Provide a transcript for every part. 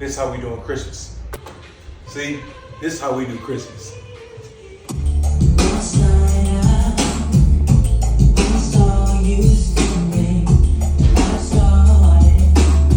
This is how we doing Christmas. See, this is how we do Christmas.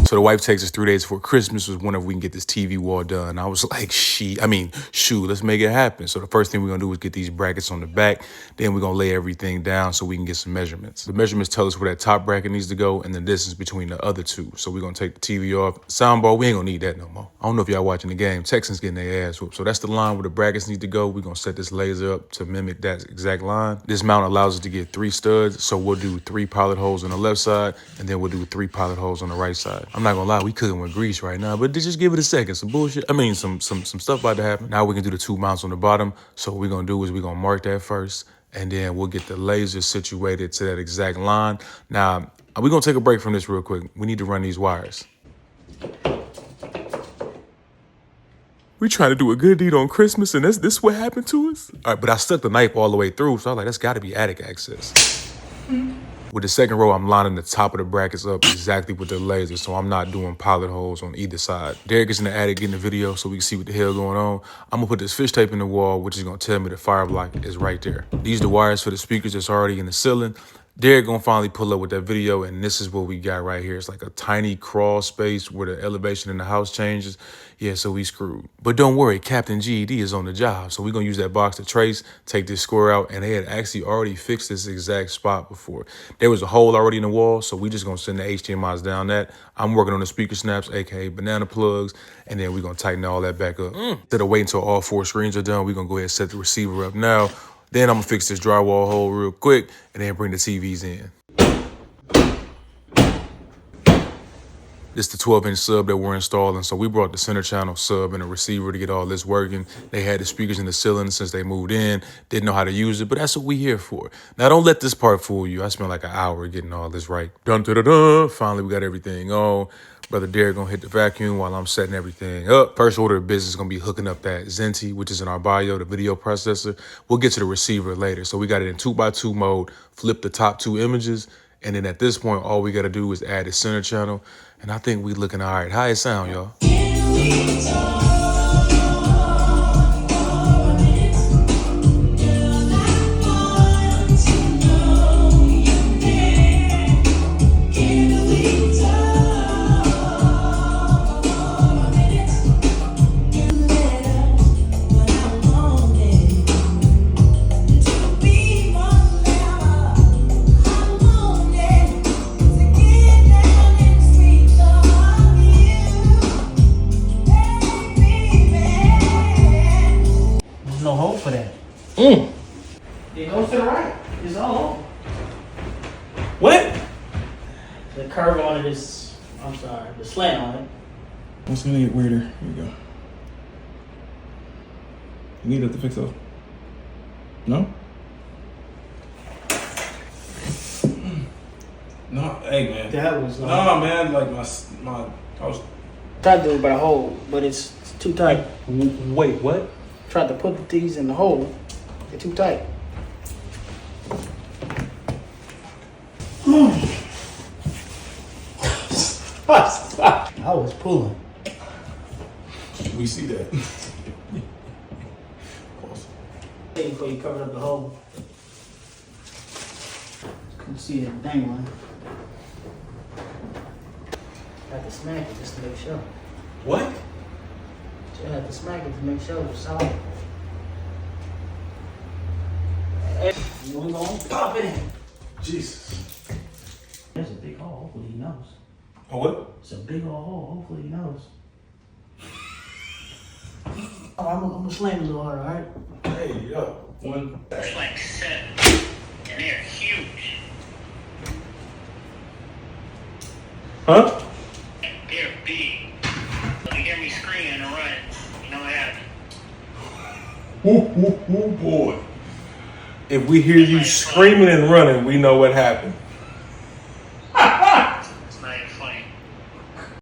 So the wife takes us 3 days before Christmas was whenever we can get this TV wall done. I was like, shoot, let's make it happen. So the first thing we're gonna do is get these brackets on the back. Then we're gonna lay everything down so we can get some measurements. The measurements tell us where that top bracket needs to go and the distance between the other two. So we're gonna take the TV off. Soundbar, we ain't gonna need that no more. I don't know if y'all watching the game. Texans getting their ass whooped. So that's the line where the brackets need to go. We're gonna set this laser up to mimic that exact line. This mount allows us to get 3 studs. So we'll do 3 pilot holes on the left side and then we'll do 3 pilot holes on the right side. I'm not gonna lie, we cooking with grease right now, but just give it a second. Some bullshit. I mean, some stuff about to happen. Now we can do the 2 mounts on the bottom. So what we're gonna do is we're gonna mark that first, and then we'll get the laser situated to that exact line. Now, we're gonna take a break from this real quick. We need to run these wires. We trying to do a good deed on Christmas, and this what happened to us? All right, but I stuck the knife all the way through, so I was like, that's gotta be attic access. With the second row, I'm lining the top of the brackets up exactly with the laser, so I'm not doing pilot holes on either side. Derek is in the attic getting the video so we can see what the hell going on. I'm gonna put this fish tape in the wall, which is gonna tell me the fire block is right there. These are the wires for the speakers that's already in the ceiling. Derek gonna finally pull up with that video, and this is what we got right here. It's like a tiny crawl space where the elevation in the house changes. Yeah, so we screwed. But don't worry, Captain GED is on the job. So we're gonna use that box to trace, take this square out, and they had actually already fixed this exact spot before. There was a hole already in the wall, so we just gonna send the HDMIs down that. I'm working on the speaker snaps, AKA banana plugs, and then we're gonna tighten all that back up. Instead of waiting until all 4 screens are done, we're gonna go ahead and set the receiver up now. Then I'm gonna fix this drywall hole real quick and then bring the TVs in. This is the 12-inch sub that we're installing. So we brought the center channel sub and a receiver to get all this working. They had the speakers in the ceiling since they moved in, didn't know how to use it, but that's what we here for. Now don't let this part fool you. I spent like an hour getting all this right. Dun, dun, dun, dun. Finally, we got everything on. Brother Derek gonna hit the vacuum while I'm setting everything up. First order of business is gonna be hooking up that Zenti, which is in our bio, the video processor. We'll get to the receiver later. So we got it in 2x2 mode, flip the top 2 images. And then at this point, all we gotta do is add the center channel. And I think we looking all right. How it sound, y'all? No hole for that. It goes to the right. It's all over. What? The curve on it is, I'm sorry, the slant on it. It's gonna get weirder. Here we go. You need it to fix those. No? No, hey man. That was No man, like my I was tried to do it by hole, but it's too tight. Wait, what? Tried to put these in the hole. They're too tight. I was pulling. we see that. Before you covered up the hole. Couldn't see that dang one. Had to smack it just to make sure. What? You had to smack it to make sure it was solid. Hey, we're gonna pop it in. Jesus. There's a big hole. Hopefully he knows. Oh, what? It's a big old hole. Hopefully he knows. Oh, I'm gonna slam it a little harder, all right? Hey, yo. One. There's like 7, and they're huge. Huh? They're big. When you hear me screaming and running, you know what happened. Boy. If we hear you screaming and running, we know what happened.